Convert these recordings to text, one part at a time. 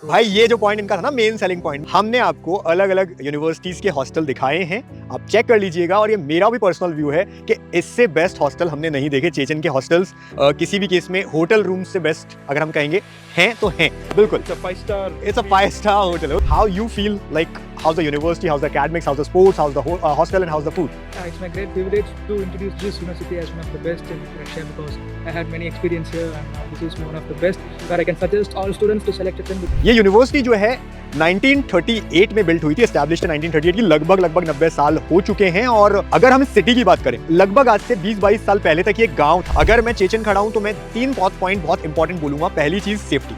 भाई ये जो पॉइंट इनका था ना, मेन सेलिंग पॉइंट, हमने आपको अलग अलग यूनिवर्सिटीज के हॉस्टल दिखाए हैं, आप चेक कर लीजिएगा। और ये मेरा भी पर्सनल व्यू है कि इससे बेस्ट हॉस्टल हमने नहीं देखे। चेचन के हॉस्टल्स किसी भी केस में होटल रूम से बेस्ट अगर हम कहेंगे हैं तो हैं, बिल्कुल। It's a 5-star hotel. How you feel like how's the university, how's the academics, how's the sports, how's the hostel and how's the food? It's my great privilege to introduce this university as one of the best in Russia because I had many experience here and this is one of the best where I can suggest all students to select it. ये university जो है 1938 में built हुई थी, established 1938 की, लगभग 90 साल हो चुके हैं। और अगर हम इस सिटी की बात करें, लगभग आज से 20-22 साल पहले तक ये गांव था। अगर मैं चेचन खड़ा हूं तो मैं 3 पॉइंट बहुत इंपॉर्टेंट बोलूंगा। पहली चीज सेफ्टी,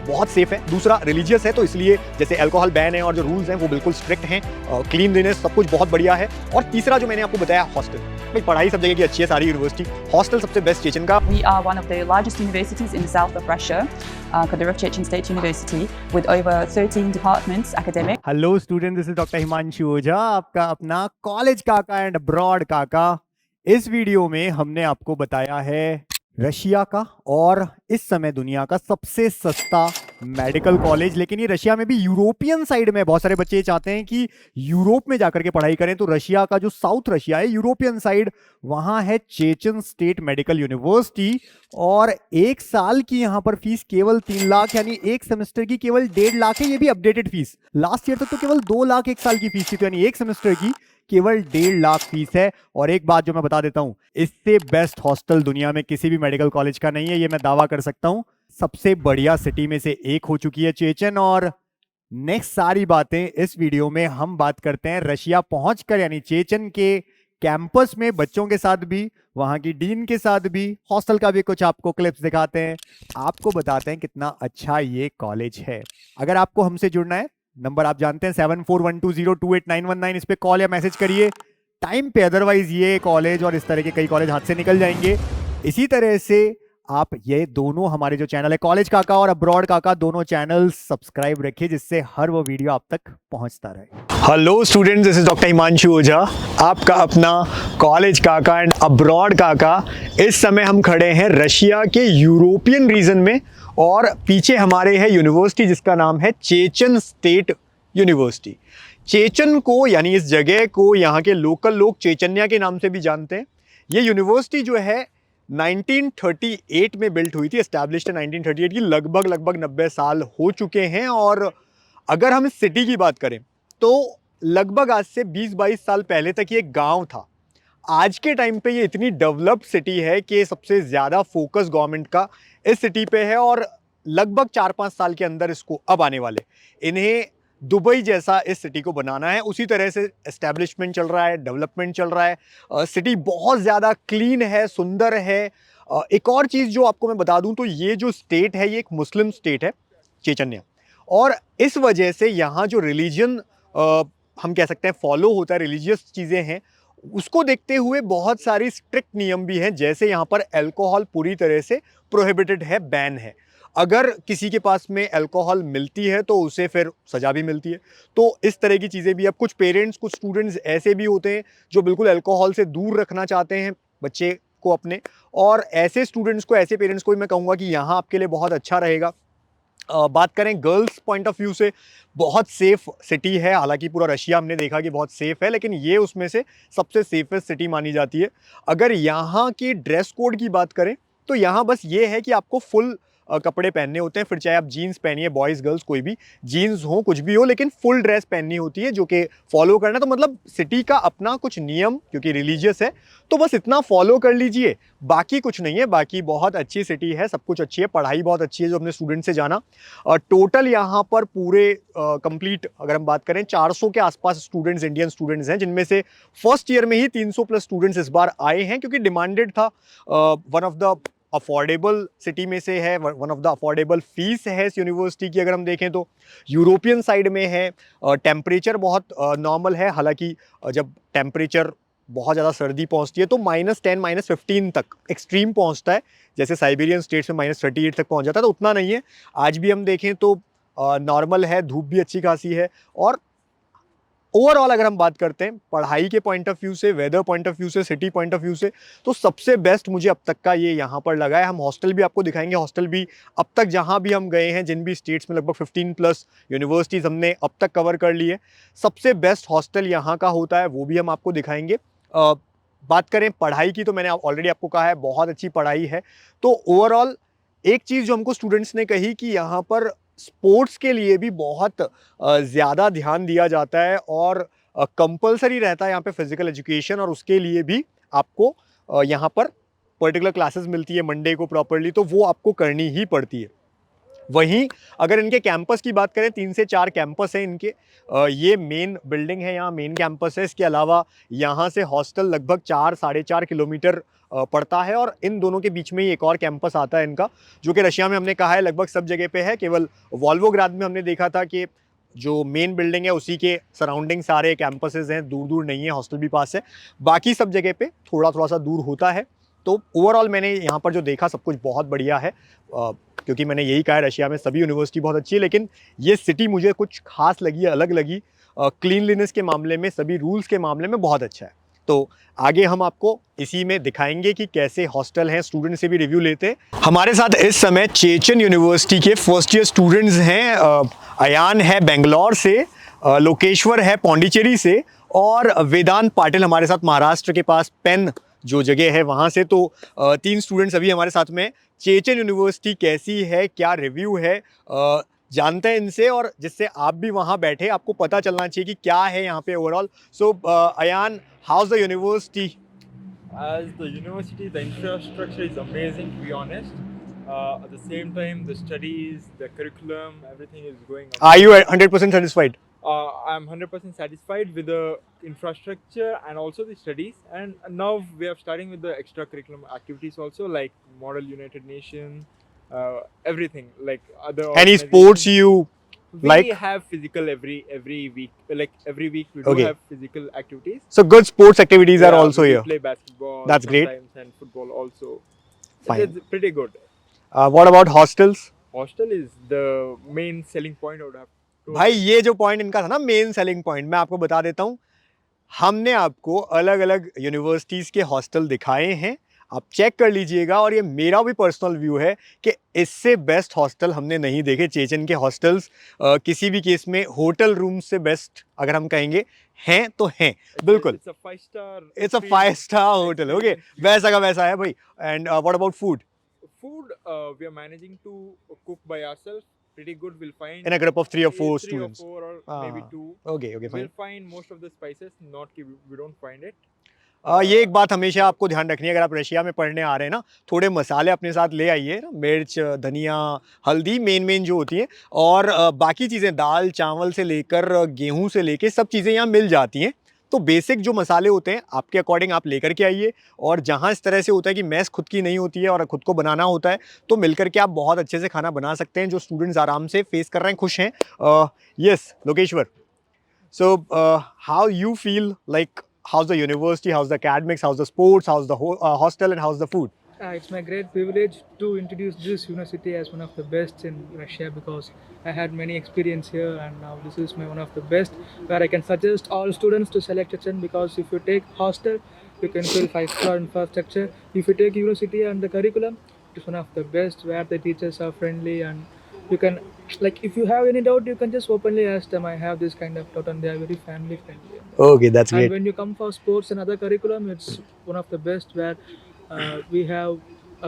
बहुत सेफ है। दूसरा रिलीजियस है, तो इसलिए जैसे अल्कोहल बैन है और जो रूल्स हैं वो बिल्कुल स्ट्रिक्ट हैं। क्लीनलीनेस सब कुछ बहुत बढ़िया है। और तीसरा जो मैंने आपको बताया, हॉस्टल। भाई पढ़ाई सब जगह की अच्छी है, सारी यूनिवर्सिटी, हॉस्टल सबसे बेस्ट चेचन का। We are one of the largest universities in the south of Russia, Kadyrov Chechen State University, with over 13 departments academic. Hello student, this is doctor Himanshu Ojha, आपका अपना कॉलेज काका एंड अब्रॉड काका। इस video में हमने आपको बताया है रशिया का और इस समय दुनिया का सबसे सस्ता मेडिकल कॉलेज। लेकिन ये रशिया में भी यूरोपियन साइड में, बहुत सारे बच्चे ये चाहते हैं कि यूरोप में जाकर के पढ़ाई करें, तो रशिया का जो साउथ रशिया है, यूरोपियन साइड, वहां है चेचन स्टेट मेडिकल यूनिवर्सिटी। और 1 साल की यहां पर फीस केवल 3 लाख, यानी 1 सेमेस्टर की केवल 1.5 लाख है। ये भी अपडेटेड फीस, लास्ट ईयर तक तो केवल 2 लाख 1 साल की फीस थी, तो यानी 1 सेमेस्टर की केवल 1.5 लाख फीस है। और एक बात जो मैं बता देता हूं, इससे बेस्ट हॉस्टल दुनिया में किसी भी मेडिकल कॉलेज का नहीं है, ये मैं दावा कर सकता हूं। सबसे बढ़िया सिटी में से एक हो चुकी है चेचन। और नेक्स्ट सारी बातें इस वीडियो में हम बात करते हैं रशिया पहुंचकर, यानी चेचन के कैंपस में बच्चों के साथ भी, वहां की डीन के साथ भी, हॉस्टल का भी कुछ आपको क्लिप्स दिखाते हैं, आपको बताते हैं कितना अच्छा ये कॉलेज है। अगर आपको हमसे जुड़ना है, नंबर आप जानते हैं 7412028919, इस पे कॉल या मैसेज करिए टाइम पे। अदरवाइज ये कॉलेज और इस तरह के कई कॉलेज हाथ से निकल जाएंगे। इसी तरह से आप ये दोनों हमारे जो चैनल है, कॉलेज काका और अब्रॉड काका, दोनों चैनल सब्सक्राइब रखिए, जिससे हर वो वीडियो आप तक पहुंचता रहे। Hello students, this is doctor Himanshu Ojha, आपका अपना कॉलेज काका एंड अब्रॉड काका। इस समय हम खड़े हैं रशिया के यूरोपियन रीजन में और पीछे हमारे है यूनिवर्सिटी जिसका नाम है चेचन स्टेट यूनिवर्सिटी। चेचन को, यानी इस जगह को, यहाँ के लोकल लोग चेचन्या के नाम से भी जानते हैं। ये यूनिवर्सिटी जो है 1938 में बिल्ट हुई थी, एस्टैब्लिश्ड 1938 की, लगभग 90 साल हो चुके हैं। और अगर हम इस सिटी की बात करें तो लगभग आज से 20-22 साल पहले तक ये गांव था। आज के टाइम पे ये इतनी डेवलप्ड सिटी है कि सबसे ज़्यादा फोकस गवर्नमेंट का इस सिटी पे है और लगभग 4-5 साल के अंदर इसको अब आने वाले इन्हें दुबई जैसा इस सिटी को बनाना है। उसी तरह से एस्टैब्लिशमेंट चल रहा है, डेवलपमेंट चल रहा है। सिटी बहुत ज़्यादा क्लीन है, सुंदर है। एक और चीज़ जो आपको मैं बता दूं तो ये जो स्टेट है ये एक मुस्लिम स्टेट है, चेचन्या। और इस वजह से यहाँ जो रिलीजन हम कह सकते हैं फॉलो होता है, रिलीजियस चीज़ें हैं, उसको देखते हुए बहुत सारी स्ट्रिक्ट नियम भी हैं। जैसे यहाँ पर अल्कोहल पूरी तरह से प्रोहिबिटेड है, बैन है। अगर किसी के पास में अल्कोहल मिलती है तो उसे फिर सज़ा भी मिलती है। तो इस तरह की चीज़ें भी। अब कुछ पेरेंट्स, कुछ स्टूडेंट्स ऐसे भी होते हैं जो बिल्कुल अल्कोहल से दूर रखना चाहते हैं बच्चे को अपने, और ऐसे स्टूडेंट्स को, ऐसे पेरेंट्स को भी मैं कहूँगा कि यहाँ आपके लिए बहुत अच्छा रहेगा। बात करें गर्ल्स पॉइंट ऑफ व्यू से, बहुत सेफ सिटी है। हालांकि पूरा रशिया हमने देखा कि बहुत सेफ है, लेकिन ये उसमें से सबसे सेफेस्ट सिटी मानी जाती है। अगर यहाँ की ड्रेस कोड की बात करें तो यहाँ बस ये है कि आपको फुल कपड़े पहनने होते हैं, फिर चाहे आप जीन्स पहनिए, बॉयज़ गर्ल्स कोई भी, जीन्स हो कुछ भी हो, लेकिन फुल ड्रेस पहननी होती है जो कि फॉलो करना। तो मतलब सिटी का अपना कुछ नियम, क्योंकि रिलीजियस है, तो बस इतना फॉलो कर लीजिए, बाकी कुछ नहीं है। बाकी बहुत अच्छी सिटी है, सब कुछ अच्छी है, पढ़ाई बहुत अच्छी है जो अपने स्टूडेंट से जाना। टोटल यहाँ पर पूरे कंप्लीट अगर हम बात करें 400 के आसपास स्टूडेंट्स, इंडियन स्टूडेंट्स हैं, जिनमें से फर्स्ट ईयर में ही 300 प्लस स्टूडेंट्स इस बार आए हैं, क्योंकि डिमांडेड था। One of the affordable city में से है, one of the affordable fees है इस यूनिवर्सिटी की। अगर हम देखें तो यूरोपियन साइड में है, टेम्परेचर बहुत नॉर्मल है। हालांकि जब टेम्परेचर बहुत ज़्यादा सर्दी पहुंचती है तो -10 -15 तक एक्सट्रीम पहुंचता है, जैसे साइबेरियन स्टेट्स में -38 तक पहुंच जाता है, तो उतना नहीं है। आज भी हम देखें तो नॉर्मल है, धूप भी अच्छी खासी है। और ओवरऑल अगर हम बात करते हैं पढ़ाई के पॉइंट ऑफ व्यू से, वेदर पॉइंट ऑफ व्यू से, सिटी पॉइंट ऑफ व्यू से, तो सबसे बेस्ट मुझे अब तक का ये यहाँ पर लगा है। हम हॉस्टल भी आपको दिखाएंगे। हॉस्टल भी अब तक जहाँ भी हम गए हैं, जिन भी स्टेट्स में, लगभग 15+ यूनिवर्सिटीज़ हमने अब तक कवर कर ली है, सबसे बेस्ट हॉस्टल यहाँ का होता है, वो भी हम आपको दिखाएंगे। बात करें पढ़ाई की, तो मैंने ऑलरेडी आपको कहा है बहुत अच्छी पढ़ाई है। तो ओवरऑल एक चीज़ जो हमको स्टूडेंट्स ने कही कि यहाँ पर स्पोर्ट्स के लिए भी बहुत ज़्यादा ध्यान दिया जाता है और कंपलसरी रहता है यहाँ पे फिजिकल एजुकेशन, और उसके लिए भी आपको यहाँ पर पर्टिकुलर क्लासेस मिलती है मंडे को प्रॉपरली, तो वो आपको करनी ही पड़ती है। वहीं अगर इनके कैंपस की बात करें, 3 से 4 कैंपस हैं इनके। ये मेन बिल्डिंग है, यहाँ मेन कैंपस है। इसके अलावा यहाँ से हॉस्टल लगभग 4-4.5 किलोमीटर पड़ता है, और इन दोनों के बीच में ही एक और कैंपस आता है इनका, जो कि रशिया में हमने कहा है लगभग सब जगह पे है। केवल वॉल्वोग्राद में हमने देखा था कि जो मेन बिल्डिंग है उसी के सराउंडिंग सारे कैंपसेस हैं, दूर दूर नहीं है, हॉस्टल भी पास है। बाकी सब जगह पे थोड़ा थोड़ा सा दूर होता है। तो ओवरऑल मैंने यहाँ पर जो देखा सब कुछ बहुत बढ़िया है, क्योंकि मैंने यही कहा है रशिया में सभी यूनिवर्सिटी बहुत अच्छी है, लेकिन ये सिटी मुझे कुछ खास लगी, अलग लगी। क्लीनलीनेस के मामले में, सभी रूल्स के मामले में बहुत अच्छा है। तो आगे हम आपको इसी में दिखाएंगे कि कैसे हॉस्टल हैं, स्टूडेंट से भी रिव्यू लेते हैं। हमारे साथ इस समय चेचन यूनिवर्सिटी के फर्स्ट ईयर स्टूडेंट्स हैं। अयान है बेंगलोर से, लोकेश्वर है पौंडीचेरी से, और वेदांत पाटिल हमारे साथ महाराष्ट्र के पास पेन जो जगह है वहाँ से। तो 3 स्टूडेंट्स अभी हमारे साथ में। चेचन यूनिवर्सिटी कैसी है, क्या रिव्यू है, जानते हैं इनसे, और जिससे आप भी वहाँ बैठे आपको पता चलना चाहिए कि क्या है यहाँ पे overall. So Ayan, how's the university? As the university, the infrastructure is amazing, to be honest. At the same time, the studies, the curriculum, everything is going amazing. Are you 100% satisfied? I'm 100% satisfied with the infrastructure and also the studies. And now we are starting with the extracurricular activities also, like Model United Nations, everything, like other. Any sports you We like? have physical every week. Like every week we do Okay. have physical activities. So good sports activities are Yeah, also we here. play basketball. That's great. Sometimes, and football also. Fine. It's pretty good. What about hostels? Hostel is the main selling point. I would have to. भाई ये जो point इनका था ना, main selling point, मैं आपको बता देता हूँ। हमने आपको अलग अलग यूनिवर्सिटीज़ के हॉस्टल दिखाए हैं, आप चेक कर लीजिएगा। और ये मेरा भी पर्सनल व्यू है कि इससे बेस्ट हॉस्टल हमने नहीं देखे। चेचन के हॉस्टल्स किसी भी केस में होटल रूम से बेस्ट अगर हम कहेंगे हैं तो हैं, बिल्कुल। It's a 5-star. It's a five-star hotel. Okay, वैसा का वैसा है भाई। And what about food? Food, we are managing to cook by ourselves. Pretty good. We'll find in a group of 3 or 4 three or students? 4 or maybe 2. Okay okay, fine. We'll find most of the spices. Not कि we don't find it. ये एक बात हमेशा आपको ध्यान रखनी है, अगर आप रशिया में पढ़ने आ रहे हैं ना, थोड़े मसाले अपने साथ ले आइए ना, मिर्च, धनिया, हल्दी, मेन जो होती हैं, और बाकी चीज़ें दाल चावल से लेकर गेहूं से लेके सब चीज़ें यहाँ मिल जाती हैं। तो बेसिक जो मसाले होते हैं आपके अकॉर्डिंग आप लेकर के आइए। और जहाँ इस तरह से होता है कि मैस खुद की नहीं होती है और खुद को बनाना होता है, तो मिलकर के आप बहुत अच्छे से खाना बना सकते हैं। जो स्टूडेंट्स आराम से फेस कर रहे हैं, खुश हैं। Yes Lokeshwar, so how you feel, like how's the university, how's the academics, how's the sports, how's the hostel, and how's the food? It's my great privilege to introduce this university as one of the best in Russia, because I had many experience here, and now this is one of the best where I can suggest all students to select Chechen, because if you take hostel, you can feel 5-star infrastructure. If you take university and the curriculum, it's one of the best where the teachers are friendly, and you can, like, if you have any doubt, you can just openly ask them. I have this kind of doubt, and they are very family friendly. Okay, that's And great. when you come for sports and other curriculum, it's one of the best where we have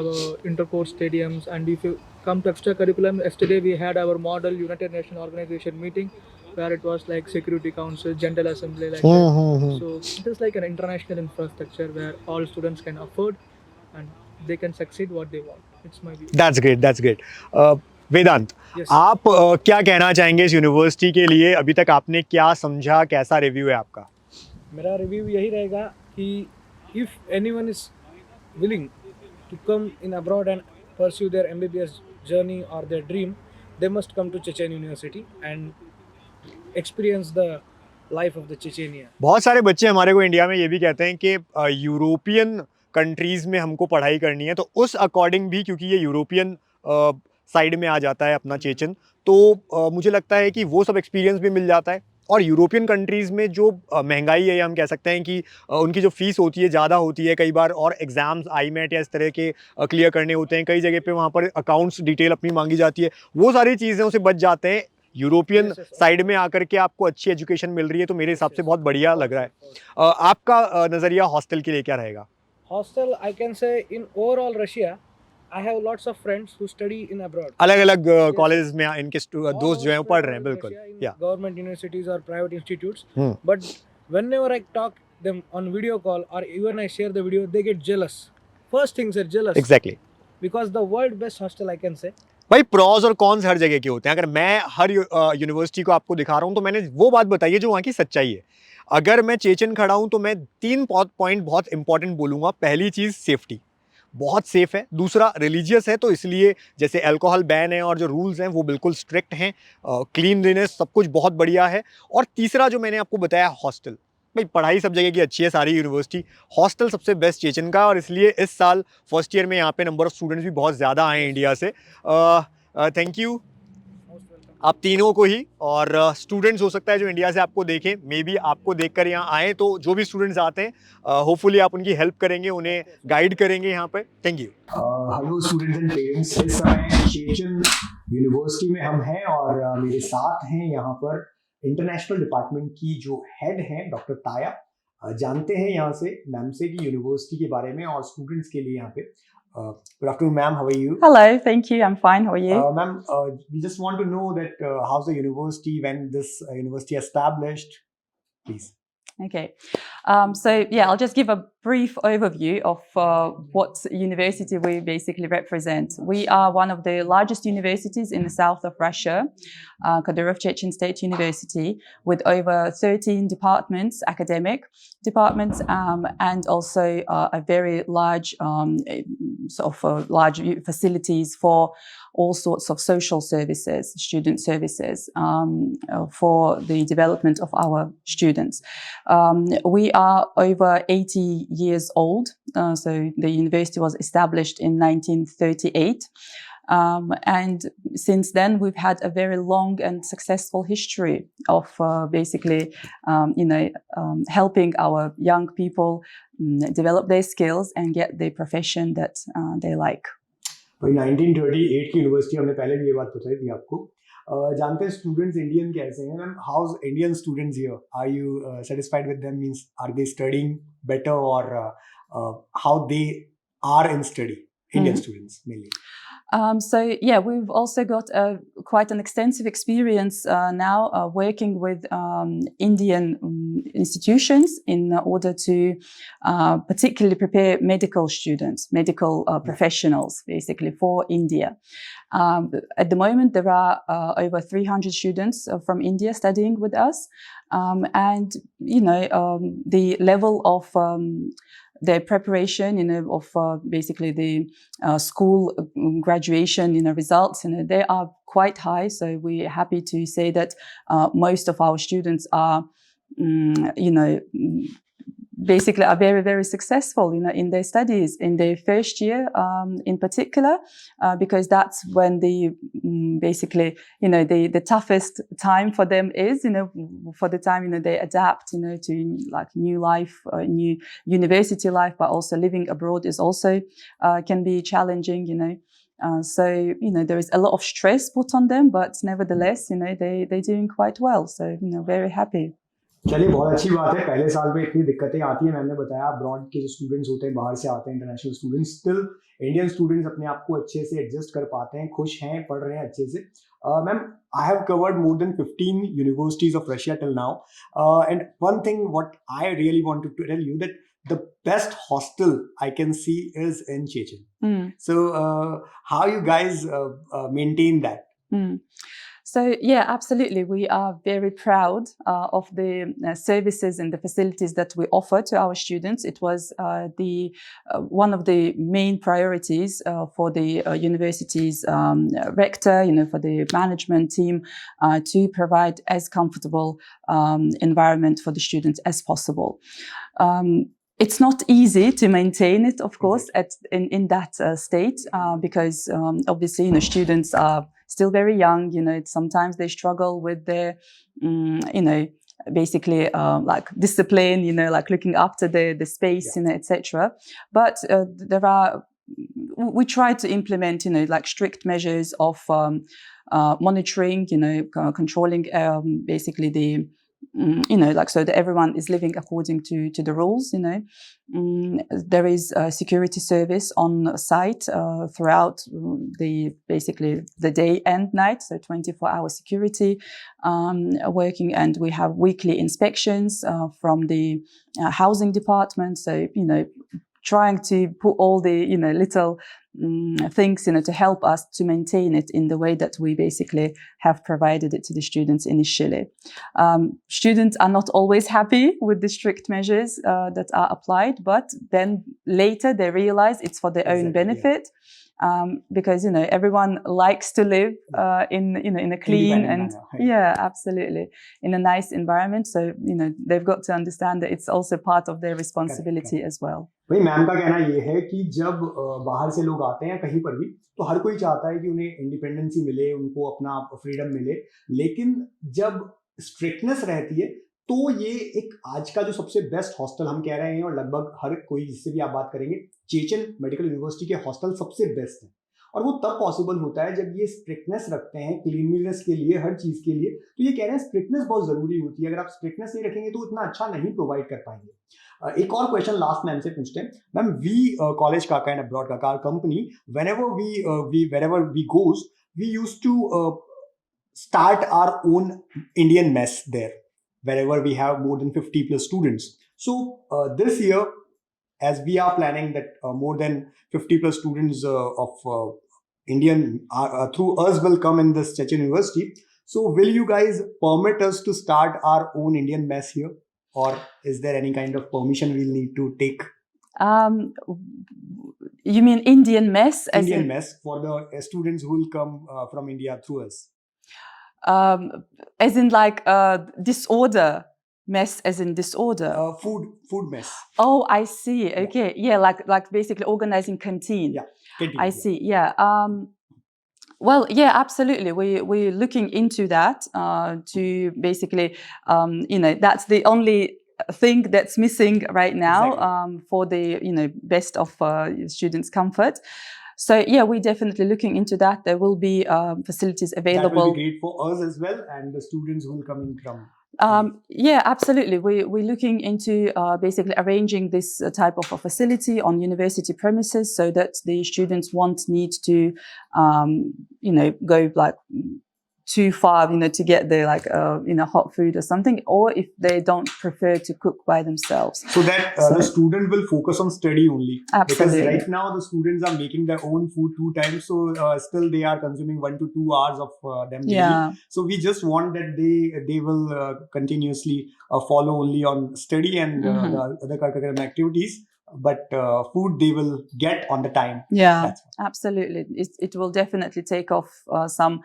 our intercourse stadiums. And if you come to extra curriculum, yesterday we had our model United Nations organization meeting, where it was like Security Council, General Assembly, like that. So it is like an international infrastructure where all students can afford and they can succeed what they want. It's my view. That's great, that's great. Vedant, Yes. आप क्या कहना चाहेंगे इस university के लिए? अभी तक आपने क्या समझा, कैसा रिव्यू है आपका? मेरा रिव्यू यही रहेगा कि if anyone is willing to come in abroad and pursue their MBBS journey और their dream, they must come to Chechen university and experience the life of the Chechnya. बहुत सारे बच्चे हमारे को इंडिया में ये भी कहते हैं कि यूरोपियन कंट्रीज़ में हमको पढ़ाई करनी है, तो उस अकॉर्डिंग भी, क्योंकि ये यूरोपियन साइड में आ जाता है अपना चेचन, तो मुझे लगता है कि वो सब एक्सपीरियंस भी मिल जाता है। और यूरोपियन कंट्रीज़ में जो महंगाई है, या हम कह सकते हैं कि उनकी जो फ़ीस होती है ज़्यादा होती है कई बार, और एग्ज़ाम्स आईमेट या इस तरह के क्लियर करने होते हैं, कई जगह पे वहाँ पर अकाउंट्स डिटेल अपनी मांगी जाती है, वो सारी चीज़ों से बच जाते हैं। यूरोपियन साइड में आकर के आपको अच्छी एजुकेशन मिल रही है, तो मेरे हिसाब से बहुत बढ़िया लग रहा है। आपका नज़रिया हॉस्टल के लिए क्या रहेगा? Hostel, I can say in overall Russia, I have lots of friends who study in abroad. अलग-अलग कॉलेज में इनके All दोस्त जो हैं वो spread पढ़ रहे हैं, around बिल्कुल। Russia in या government universities or private institutes. Hmm. But whenever I talk them on video call or even I share the video, they get jealous. First things are jealous exactly. because the world best hostel I can say. भाई pros और cons हर जगह के होते हैं। अगर मैं हर university को आपको दिखा रहा हूँ, तो मैंने वो बात बताई है जो वहाँ की सच्चाई है। अगर मैं चेचन खड़ा हूँ, तो मैं 3 पॉइंट बहुत इंपॉर्टेंट बोलूँगा। पहली चीज़ सेफ्टी, बहुत सेफ है। दूसरा रिलीजियस है, तो इसलिए जैसे अल्कोहल बैन है और जो रूल्स हैं वो बिल्कुल स्ट्रिक्ट हैं। क्लीनलीनेस सब कुछ बहुत बढ़िया है। और तीसरा जो मैंने आपको बताया, हॉस्टल। भाई पढ़ाई सब जगह की अच्छी है, सारी यूनिवर्सिटी, हॉस्टल सबसे बेस्ट चेचन का। और इसलिए इस साल फर्स्ट ईयर में यहाँ पे नंबर ऑफ स्टूडेंट्स भी बहुत ज़्यादा आए हैं इंडिया से। थैंक यू आप तीनों को ही। और स्टूडेंट्स हो सकता है जो इंडिया से आपको देखें, मे बी आपको देखकर यहाँ आए, तो जो भी स्टूडेंट्स आते हैं होपफुली आप उनकी हेल्प करेंगे, उन्हें गाइड करेंगे यहाँ पर। Thank you. Hello students and parents, इस समय चेचन यूनिवर्सिटी में हम हैं और मेरे साथ हैं यहाँ पर इंटरनेशनल डिपार्टमेंट की जो हेड हैं डॉक्टर ताया। जानते हैं यहाँ से मैम से कि यूनिवर्सिटी के बारे में और स्टूडेंट्स के लिए यहाँ पे। Good afternoon, ma'am. How are you? Hello, thank you. I'm fine. How are you? Ma'am, we just want to know that how's the university, when this university established, please. Okay. So yeah, I'll just give a brief overview of what university we basically represent. We are one of the largest universities in the south of Russia, Kadyrov Chechen State University, with over 13 departments, academic departments, and also a very large large facilities for all sorts of social services, student services, for the development of our students. We are over 80 years old. So the university was established in 1938. And since then, we've had a very long and successful history of basically, helping our young people develop their skills and get the profession that they like. भाई 1938 की university, हमने पहले भी ये बात बताई थी आपको। जानते हैं स्टूडेंट्स इंडियन कैसे हैं ma'am? How's Indian students here? Are you satisfied with them? Means are they studying better, और how they are in study, Indian students mainly? So yeah, we've also got quite an extensive experience now working with Indian institutions in order to particularly prepare medical students, medical professionals, basically for India. At the moment, there are over 300 students from India studying with us, and the level of their preparation, of basically the school graduation, results, they are quite high. So we're happy to say that most of our students are, basically are very, very successful, in their studies in their first year, in particular, because that's when basically, the toughest time for them is, for the time, they adapt, to like new life, new university life, but also living abroad is also, can be challenging, so, there is a lot of stress put on them, but nevertheless, they're doing quite well. So, very happy. चलिए, बहुत अच्छी बात है। पहले साल में इतनी दिक्कतें आती हैं, मैम ने बताया अब्रॉड के जो स्टूडेंट्स होते हैं, बाहर से आते हैं international students, still Indian students अपने आप को अच्छे से एडजस्ट कर पाते हैं, खुश हैं, पढ़ रहे हैं अच्छे से। Ma'am, I have covered more than 15 universities of Russia till now, and one thing what I really wanted to tell you, that the best hostel I can see is in Chechen. So how you guys maintain that? So yeah, absolutely. We are very proud of the services and the facilities that we offer to our students. It was one of the main priorities for the university's rector, for the management team, to provide as comfortable environment for the students as possible. It's not easy to maintain it, of course, in that state, because obviously, students are still very young. Sometimes they struggle with their, basically like discipline, like looking after the space, etc. But we try to implement, like strict measures of monitoring, controlling basically the, like so that everyone is living according to the rules. There is a security service on site throughout basically the day and night, so 24-hour security working, and we have weekly inspections from the housing department. So trying to put all the little things to help us to maintain it in the way that we basically have provided it to the students initially. Students are not always happy with the strict measures that are applied, but then later they realize it's for their own benefit. Because everyone likes to live in a clean and absolutely in a nice environment. So they've got to understand that it's also part of their responsibility as well. भाई ma'am का कहना ये है कि जब बाहर से लोग आते हैं कहीं पर भी तो हर कोई चाहता है कि उन्हें इंडिपेंडेंसी मिले, उनको अपना फ्रीडम मिले, लेकिन जब स्ट्रिक्टनेस रहती है तो ये एक आज का जो सबसे बेस्ट हॉस्टल हम कह रहे हैं और लगभग हर कोई जिससे भी आप बात करेंगे, चेचन मेडिकल यूनिवर्सिटी के हॉस्टल सबसे बेस्ट है। और वो तब पॉसिबल होता है जब ये स्ट्रिक्टनेस रखते हैं क्लीनलीनेस के लिए, हर चीज के लिए। तो ये कह रहे हैं स्ट्रिक्टनेस बहुत जरूरी होती है, अगर आप स्ट्रिक्टनेस नहीं रखेंगे तो इतना अच्छा नहीं प्रोवाइड कर पाएंगे। एक और क्वेश्चन लास्ट मैम से पूछते हैं। मैम, वी कॉलेज काका एंड अब्रॉड काका company, wherever we goes, we used to start our own Indian mess there wherever we have more than 50 plus students. So this year, as we are planning that more than 50 plus students of Indian through us will come in this Chechen University. So will you guys permit us to start our own Indian mess here? Or is there any kind of permission we'll need to take? You mean Indian mess? Indian mess for the students who will come from India through us. As in like disorder mess, as in disorder. Food mess. Oh, I see. Okay, yeah, like basically organizing canteen. Yeah, canteen, I see. Yeah. Well, yeah, absolutely. We're looking into that to basically, that's the only thing that's missing right now. Exactly. For the best of students' comfort. So yeah, we're definitely looking into that. There will be facilities available. That will be great for us as well, and the students who will come in from. Yeah, absolutely. We're looking into basically arranging this type of a facility on university premises so that the students won't need to, go like too far, to get their like, hot food or something, or if they don't prefer to cook by themselves. So that the student will focus on study only. Absolutely. Because right now the students are making their own food 2 times, so still they are consuming 1 to 2 hours of them daily. Yeah. So we just want that they will continuously follow only on study and the other curriculum activities. But food they will get on the time. Yeah, absolutely. It will definitely take off some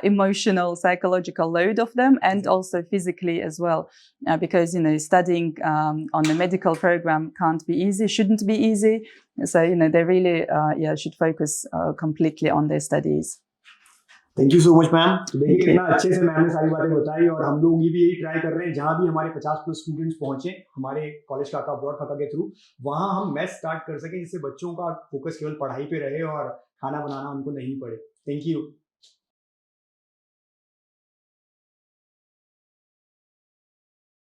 emotional, psychological load of them, and also physically as well, because studying on the medical program can't be easy, shouldn't be easy. So they really should focus completely on their studies. Thank you so much ma'am. देखिए कितना अच्छे से ma'am ने सारी बातें बताई, और हम लोग भी यही ट्राई कर रहे हैं जहां भी हमारे 50 प्लस स्टूडेंट्स पहुंचे हमारे कॉलेज काका अब्रॉड काका के थ्रू, वहां हम मैथ स्टार्ट कर सकें जिससे बच्चों का फोकस केवल पढ़ाई पे रहे और खाना बनाना उनको नहीं पड़े। Thank you.